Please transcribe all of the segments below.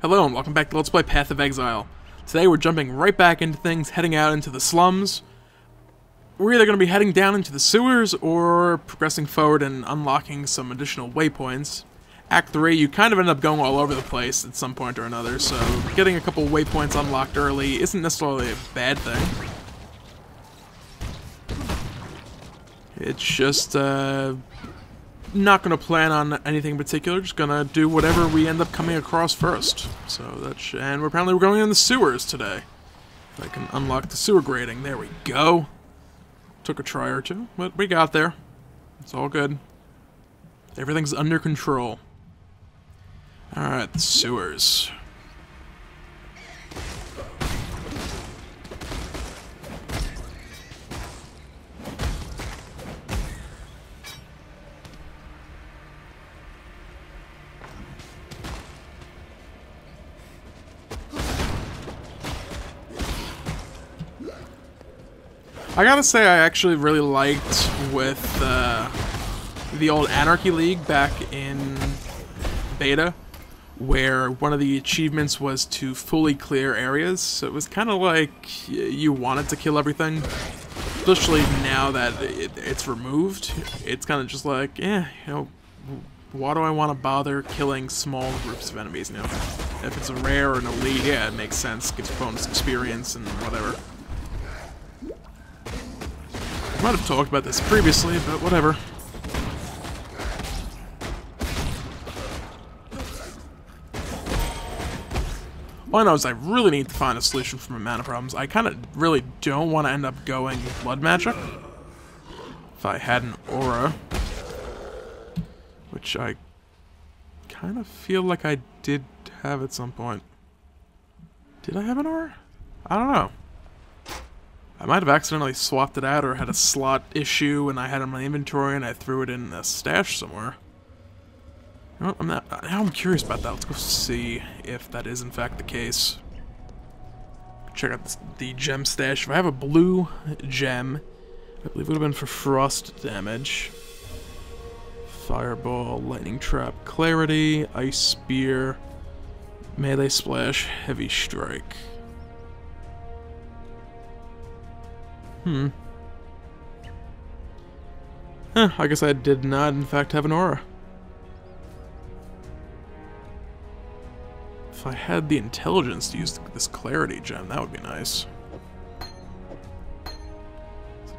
Hello and welcome back to Let's Play Path of Exile. Today we're jumping right back into things, heading out into the slums. We're either going to be heading down into the sewers or progressing forward and unlocking some additional waypoints. Act 3, you kind of end up going all over the place at some point or another, so getting a couple waypoints unlocked early isn't necessarily a bad thing. It's just, not going to plan on anything in particular, just going to do whatever we end up coming across first. So that's, and we're going in the sewers today. If I can unlock the sewer grating, there we go. Took a try or two, but we got there. It's all good. Everything's under control. Alright, the sewers. I gotta say, I actually really liked with the old Anarchy League back in beta, where one of the achievements was to fully clear areas. So it was kind of like you wanted to kill everything, especially now that it's removed. It's kind of just like, you know, why do I want to bother killing small groups of enemies? You know, if it's a rare or an elite, yeah, it makes sense. Gives bonus experience and whatever. Might have talked about this previously, but whatever. All I know is I really need to find a solution for my mana problems. I kind of really don't want to end up going blood magic. If I had an aura. Which I kind of feel like I did have at some point. Did I have an aura? I don't know. I might have accidentally swapped it out or had a slot issue and I had it in my inventory and I threw it in a stash somewhere. You know, now I'm curious about that. Let's go see if that is in fact the case. Check out the gem stash. If I have a blue gem, I believe it would have been for frost damage. Fireball, lightning trap, clarity, ice spear, melee splash, heavy strike. I guess I did not, in fact, have an aura. If I had the intelligence to use this clarity gem, that would be nice.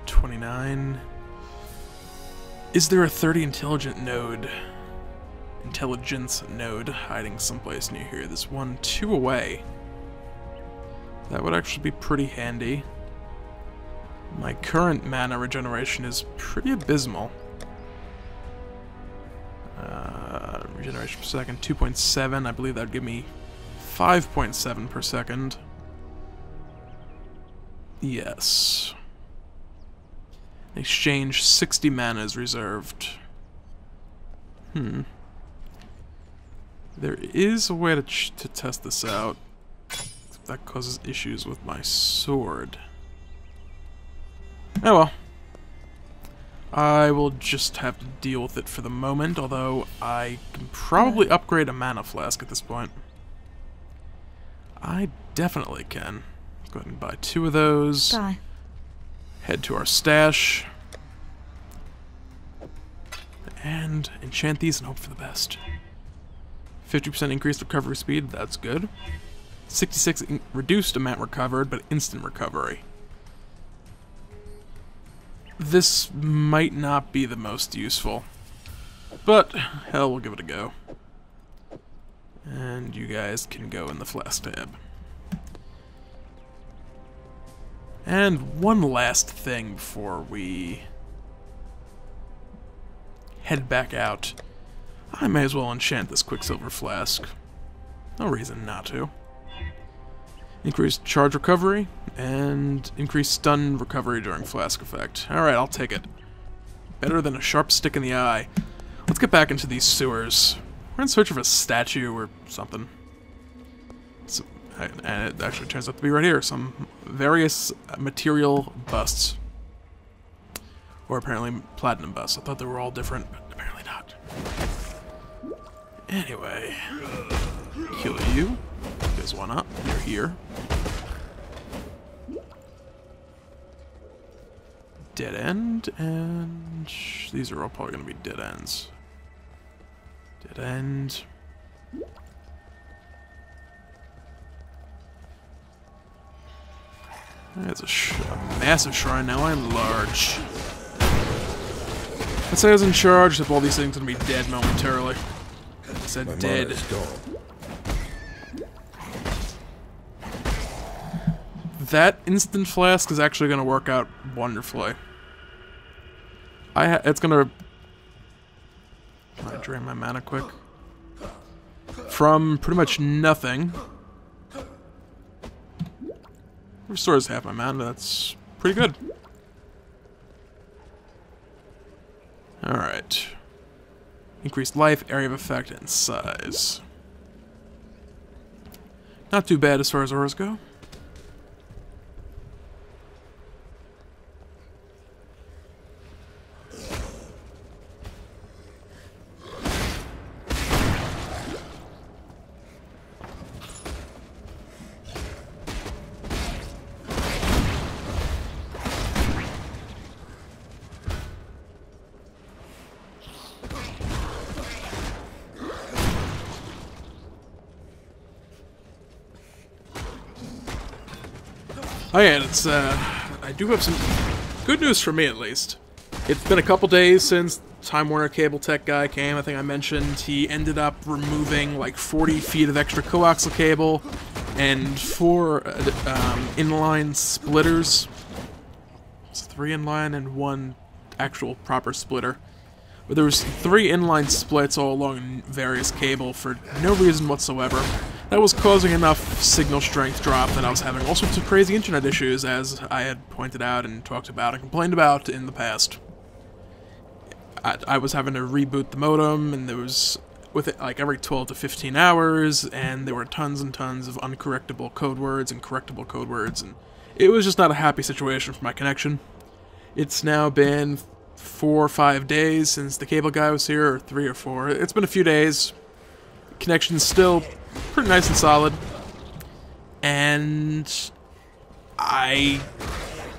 29. Is there a 30 intelligence node hiding someplace near here? There's one 2 away. That would actually be pretty handy. My current mana regeneration is pretty abysmal. Regeneration per second, 2.7. I believe that would give me 5.7 per second. Yes. In exchange, 60 mana is reserved. There is a way to test this out. That causes issues with my sword. Oh well. I will just have to deal with it for the moment, although I can probably upgrade a mana flask at this point. I definitely can. Let's go ahead and buy 2 of those. Bye. Head to our stash. And enchant these and hope for the best. 50% increased recovery speed, that's good. 66 reduced amount recovered, but instant recovery. This might not be the most useful, but hell, we'll give it a go. And you guys can go in the flask tab. And one last thing before we head back out. I may as well enchant this Quicksilver flask. No reason not to. Increased charge recovery, and increased stun recovery during flask effect. Alright, I'll take it. Better than a sharp stick in the eye. Let's get back into these sewers. We're in search of a statue or something. And it actually turns out to be right here. Some various material busts. Or apparently platinum busts. I thought they were all different, but apparently not. Anyway. Kill you. Because why not? You're here. Dead end, and these are all probably going to be dead ends. Dead end. That's a massive shrine now. I'm large. Let's say I was in charge, if all these things are going to be dead momentarily. I said dead. That instant flask is actually going to work out wonderfully. It's going to... I drain my mana quick. From pretty much nothing. Restores half my mana, that's pretty good. Alright. Increased life, area of effect, and size. Not too bad as far as auras go. Oh yeah, it's, I do have some good news for me, at least. It's been a couple days since Time Warner Cable Tech guy came. I think I mentioned he ended up removing like 40 feet of extra coaxial cable and 4 inline splitters. It's 3 inline and 1 actual proper splitter. But there was 3 inline splits all along various cable for no reason whatsoever. That was causing enough signal strength drop that I was having all sorts of crazy internet issues, as I had pointed out and talked about and complained about in the past. I was having to reboot the modem, and there was, with it, like every 12 to 15 hours, and there were tons and tons of uncorrectable code words and correctable code words, and it was just not a happy situation for my connection. It's now been 4 or 5 days since the cable guy was here, or 3 or 4. It's been a few days. Connection's still pretty nice and solid, and I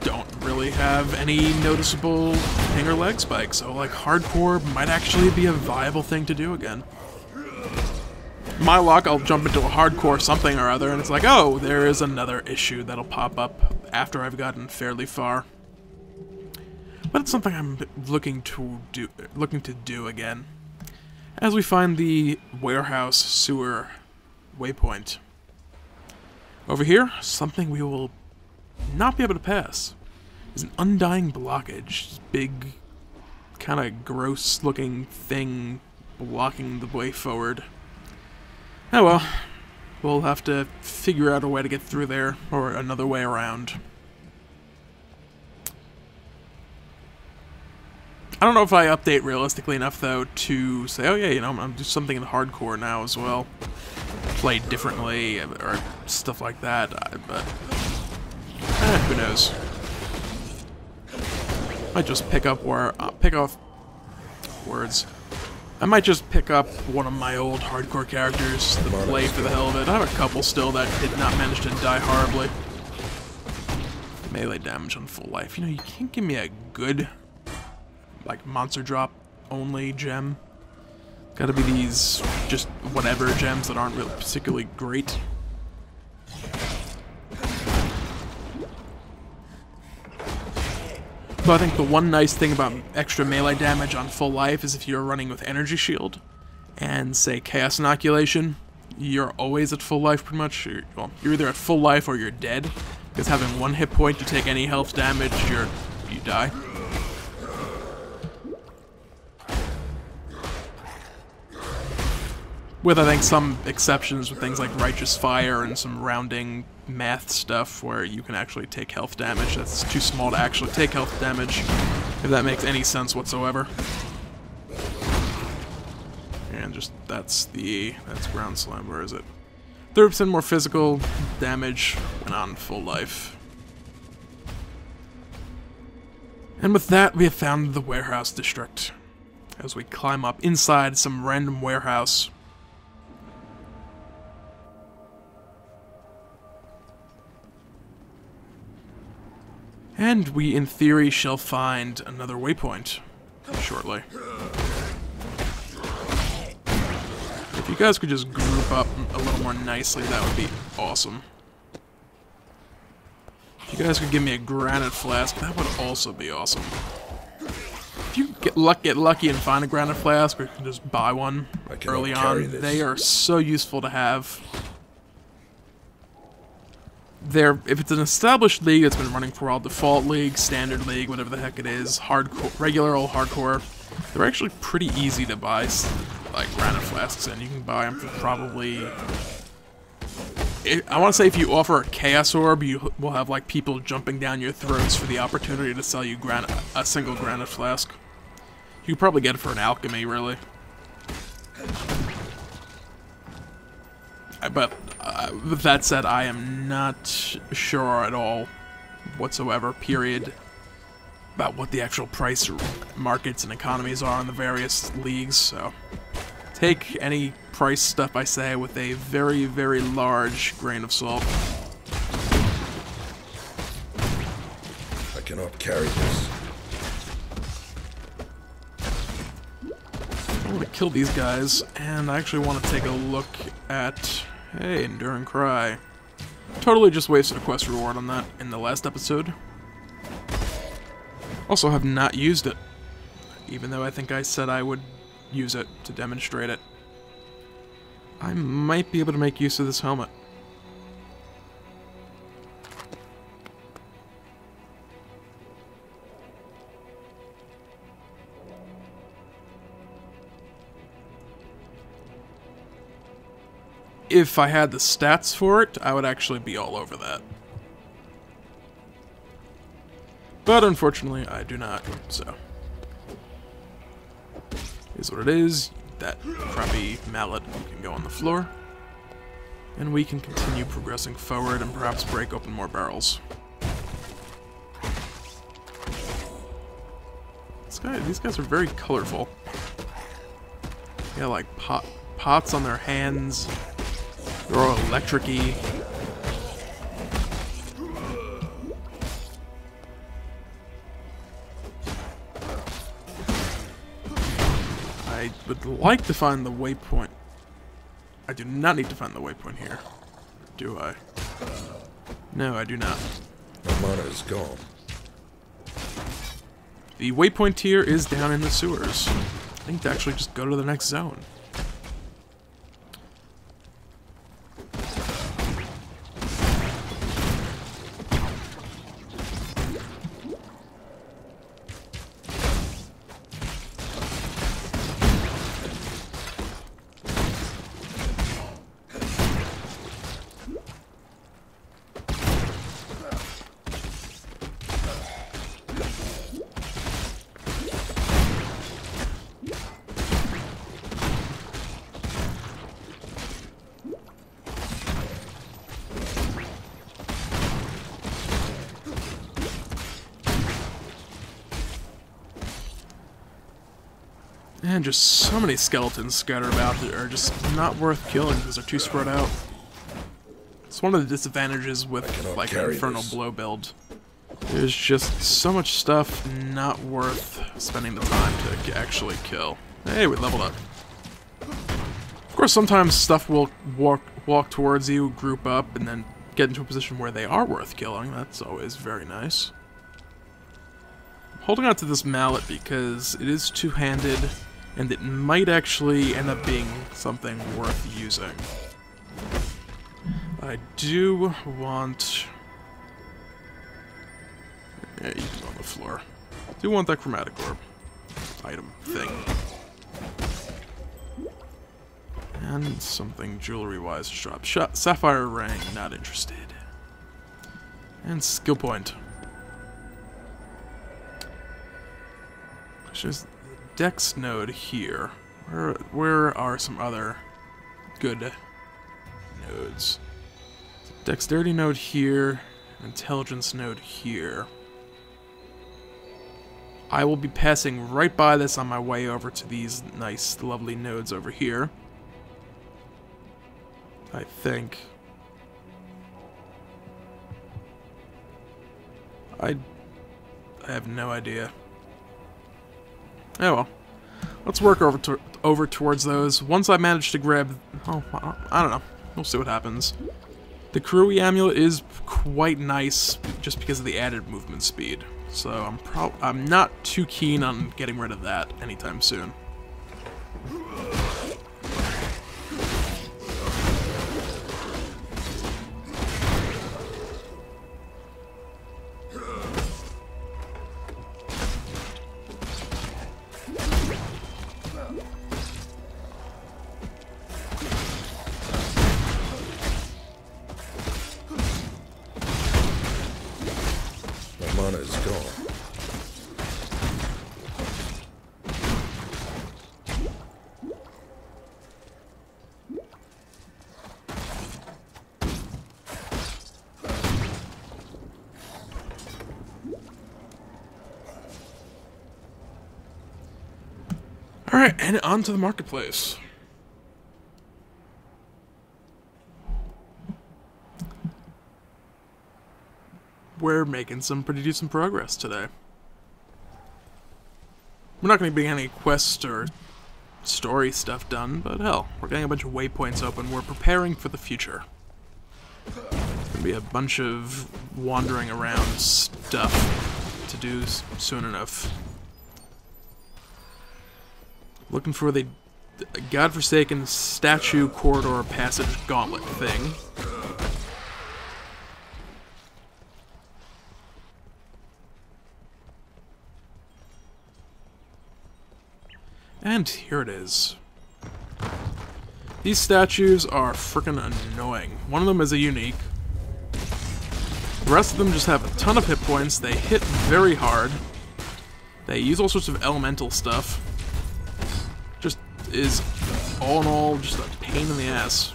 don't really have any noticeable ping or lag spikes, so like hardcore might actually be a viable thing to do again. My luck, I'll jump into a hardcore something or other, and it's like, oh, there is another issue that'll pop up after I've gotten fairly far. But it's something I'm looking to do again. As we find the warehouse sewer waypoint. Over here, something we will not be able to pass is an undying blockage. Big, kind of gross looking thing blocking the way forward. Oh well, we'll have to figure out a way to get through there, or another way around. I don't know if I update realistically enough, though, to say, oh yeah, you know, I'm gonna do something in hardcore now as well. Play differently, or stuff like that, but who knows. Might just pick up I might just pick up one of my old hardcore characters to play for the hell of it. I have a couple still that did not manage to die horribly. Melee damage on full life. You know, you can't give me a good, like, monster drop only gem. Gotta be these just whatever gems that aren't really particularly great. But I think the one nice thing about extra melee damage on full life is if you're running with energy shield and, say, chaos inoculation, you're always at full life pretty much. Well, you're either at full life or you're dead, because having 1 hit point to take any health damage, you die. With, I think, some exceptions with things like Righteous Fire and some rounding math stuff where you can actually take health damage. That's too small to actually take health damage, if that makes any sense whatsoever. And just, that's Ground Slam, where is it? 30% more physical damage when on full life. And with that, we have found the warehouse district. As we climb up inside some random warehouse. And we, in theory, shall find another waypoint shortly. If you guys could just group up a little more nicely, that would be awesome. If you guys could give me a granite flask, that would also be awesome. If you get lucky and find a granite flask, or you can just buy one early on, they are so useful to have. If it's an established league that's been running for a while, default league, standard league, whatever the heck it is, hardcore, regular old hardcore, they're actually pretty easy to buy, like, granite flasks, and you can buy them for probably... I want to say if you offer a Chaos Orb, you will have, like, people jumping down your throats for the opportunity to sell you a single granite flask. You could probably get it for an alchemy, really. But with that said, I am not sure at all whatsoever, period, about what the actual price markets and economies are in the various leagues, so take any price stuff I say with a very, very large grain of salt. I cannot carry this. I want to kill these guys, and I actually want to take a look at... Hey, Enduring Cry. Totally just wasted a quest reward on that in the last episode. Also have not used it, even though I think I said I would use it to demonstrate it. I might be able to make use of this helmet. If I had the stats for it, I would actually be all over that. But unfortunately, I do not, so. Is what it is. That crappy mallet can go on the floor. And we can continue progressing forward and perhaps break open more barrels. These guys are very colorful. They got like pots on their hands. They're all electric-y. I would like to find the waypoint. I do not need to find the waypoint here. Do I? No, I do not. My mana is gone. The waypoint here is down in the sewers. I need to actually just go to the next zone. And just so many skeletons scattered about that are just not worth killing because they're too spread out. It's one of the disadvantages with like an Infernal Blow build. There's just so much stuff not worth spending the time to actually kill. Hey, we leveled up. Of course, sometimes stuff will walk towards you, group up, and then get into a position where they are worth killing. That's always very nice. I'm holding on to this mallet because it is two-handed, and it might actually end up being something worth using. I do want... Yeah, you can go on the floor. I do want that chromatic orb item thing. And something jewelry-wise to drop. Sapphire ring, not interested. And skill point. There's Dex node here. Where are some other good nodes? Dexterity node here. Intelligence node here. I will be passing right by this on my way over to these nice, lovely nodes over here. I think. I I have no idea. Oh well. Let's work over towards those. Once I manage to grab... Oh, I don't know. We'll see what happens. The Kurui amulet is quite nice just because of the added movement speed. So I'm not too keen on getting rid of that anytime soon. Mana is gone. Alright, and on to the marketplace. We're making some pretty decent progress today. We're not going to be getting any quests or story stuff done, but hell, we're getting a bunch of waypoints open. We're preparing for the future. There's going to be a bunch of wandering around stuff to do soon enough. Looking for the godforsaken statue corridor passage gauntlet thing. And here it is. These statues are frickin' annoying. One of them is a unique. The rest of them just have a ton of hit points. They hit very hard. They use all sorts of elemental stuff. Just is, all in all, just a pain in the ass.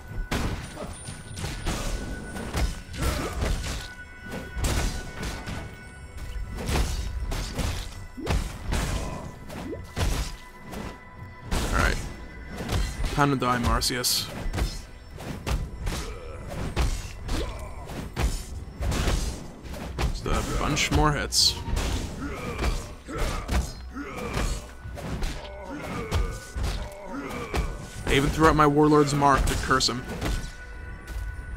Time to die, Marcius. Just a bunch more hits. I even threw out my Warlord's Mark to curse him.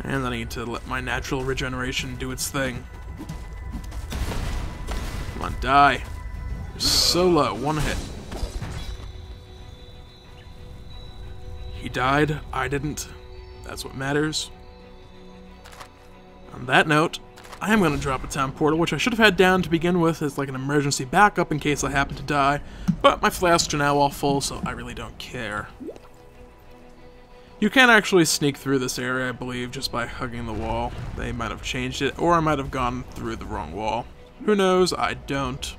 And I need to let my natural regeneration do its thing. Come on, die. You're so low, one hit. He died, I didn't. That's what matters. On that note, I am going to drop a town portal, which I should have had down to begin with as like an emergency backup in case I happen to die, but my flasks are now all full, so I really don't care. You can actually sneak through this area, I believe, just by hugging the wall. They might have changed it, or I might have gone through the wrong wall. Who knows? I don't.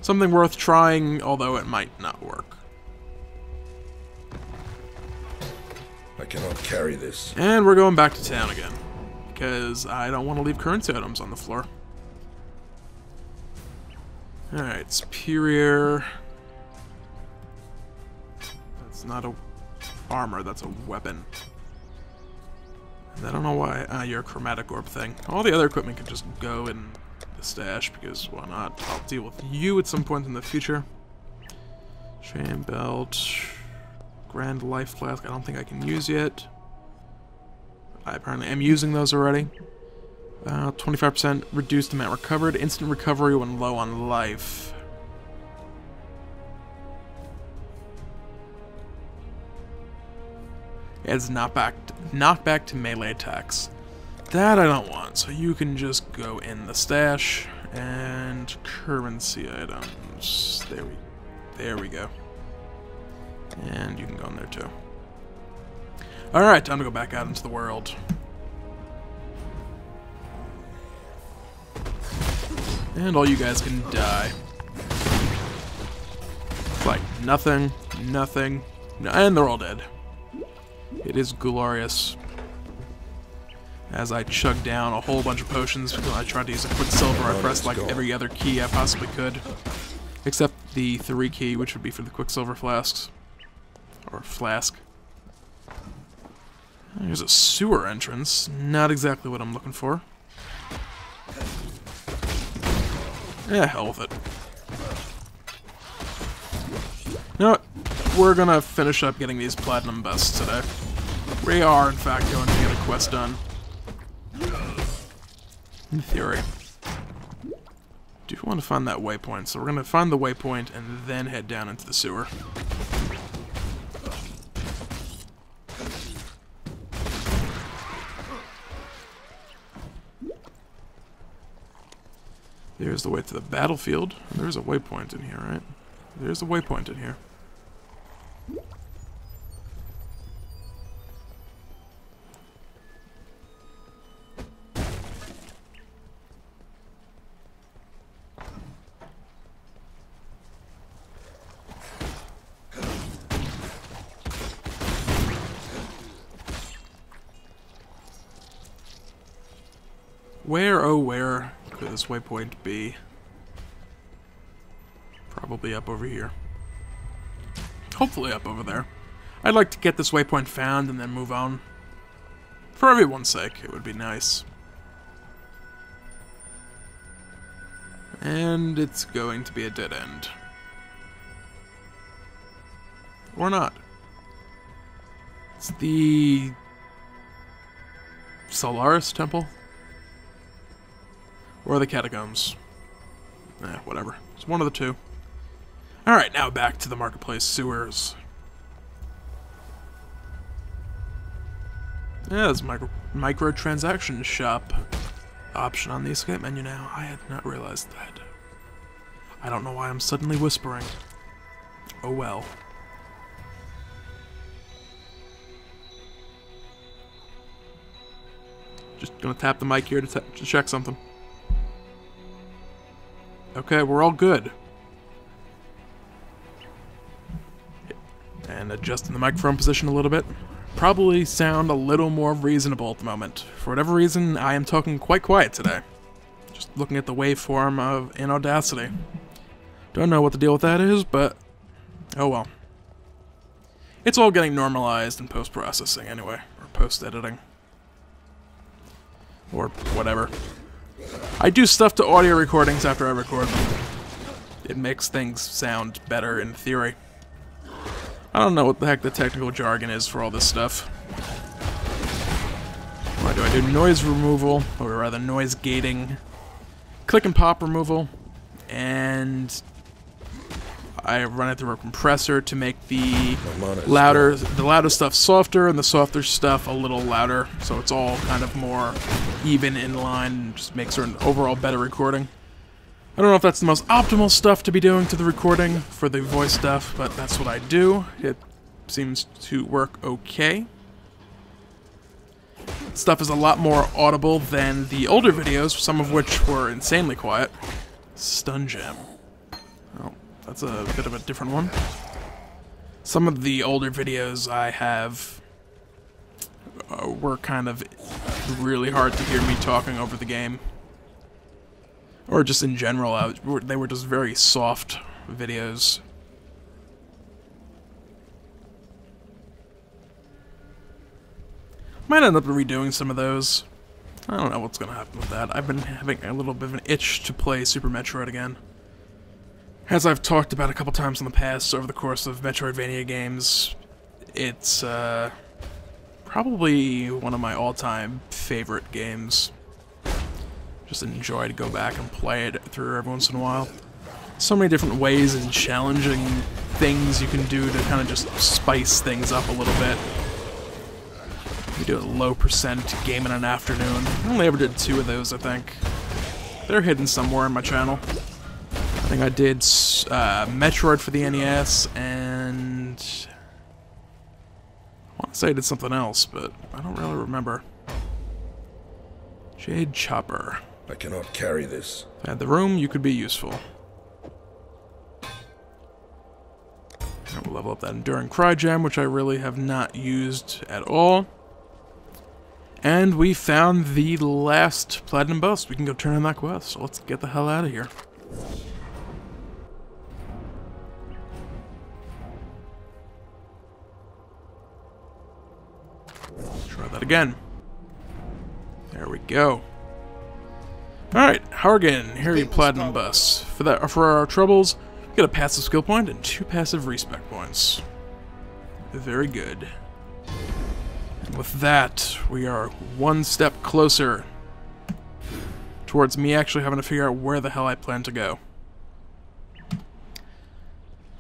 Something worth trying, although it might not work. I cannot carry this. And we're going back to town again, because I don't want to leave currency items on the floor. Alright, superior. That's not a armor, that's a weapon. And I don't know why. You're a chromatic orb thing. All the other equipment can just go in the stash, because why not? I'll deal with you at some point in the future. Chain belt. Grand Life Flask, I don't think I can use yet. I apparently am using those already. 25% reduced amount recovered, instant recovery when low on life. Adds knockback to melee attacks. That I don't want, so you can just go in the stash and currency items. There we go. And you can go in there too. Alright, time to go back out into the world. And all you guys can die. Like, nothing, and they're all dead. It is glorious. As I chug down a whole bunch of potions because I tried to use a Quicksilver, I pressed like every other key I possibly could. Except the 3 key, which would be for the Quicksilver flasks. Or flask. There's a sewer entrance. Not exactly what I'm looking for. Hell with it. You know what? We're gonna finish up getting these platinum busts today. We are, in fact, going to get a quest done. In theory. Do want to find that waypoint, so we're gonna find the waypoint and then head down into the sewer. There's the way to the battlefield. There's a waypoint in here, right? There's a waypoint in here. Where, oh where could this waypoint be? Probably up over here. Hopefully up over there. I'd like to get this waypoint found and then move on. For everyone's sake, it would be nice. And it's going to be a dead end. Or not. It's the Solaris Temple? Or the catacombs. Whatever. It's one of the two. Alright, now back to the marketplace sewers. Yeah, there's a microtransaction shop option on the escape menu now. I had not realized that. I don't know why I'm suddenly whispering. Oh well. Just gonna tap the mic here to check something. Okay, we're all good. And adjusting the microphone position a little bit. Probably sound a little more reasonable at the moment. For whatever reason, I am talking quite quiet today. Just looking at the waveform in Audacity. Don't know what the deal with that is, but oh well. It's all getting normalized in post-processing anyway, or post-editing. Or whatever. I do stuff to audio recordings after I record them. It makes things sound better in theory. I don't know what the heck the technical jargon is for all this stuff. Why do I do noise removal, or rather noise gating, click and pop removal, and I run it through a compressor to make the louder stuff softer and the softer stuff a little louder, so it's all kind of more even in line and just makes for an overall better recording. I don't know if that's the most optimal stuff to be doing to the recording for the voice stuff, but that's what I do. It seems to work okay. Stuff is a lot more audible than the older videos, some of which were insanely quiet. Stun Gem. Oh, that's a bit of a different one. Some of the older videos I have were kind of really hard to hear me talking over the game. Or just in general, they were just very soft videos. Might end up redoing some of those. I don't know what's gonna happen with that. I've been having a little bit of an itch to play Super Metroid again. As I've talked about a couple times in the past over the course of Metroidvania games, it's probably one of my all-time favorite games. Just enjoy to go back and play it through every once in a while. So many different ways and challenging things you can do to kind of just spice things up a little bit. We do a low percent game in an afternoon. I only ever did 2 of those, I think. They're hidden somewhere in my channel. I think I did Metroid for the NES, and I want to say I did something else, but I don't really remember. Jade Chopper. I cannot carry this. If I had the room, you could be useful. And we'll level up that Enduring Cry Gem, which I really have not used at all. And we found the last Platinum Bust. We can go turn in that quest, so let's get the hell out of here. Try that again. There we go. Alright, Hargan, here you Platinum Bus. For our troubles, we get a passive skill point and 2 passive respec points. Very good. And with that, we are one step closer towards me actually having to figure out where the hell I plan to go.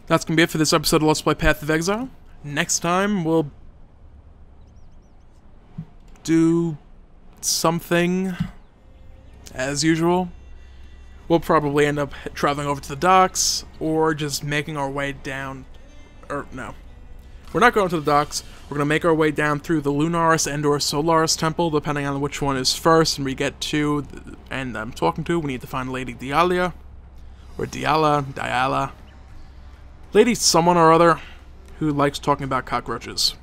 That's going to be it for this episode of Let's Play Path of Exile. Next time, we'll do something as usual. We'll probably end up traveling over to the docks, or just making our way down, or no. We're not going to the docks, we're going to make our way down through the Lunaris and or Solaris Temple, depending on which one is first, and we get to, and I'm talking to, we need to find Lady Dialia, or Diala. Lady someone or other, who likes talking about cockroaches.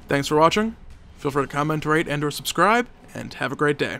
Thanks for watching, feel free to comment, rate, and or subscribe, and have a great day.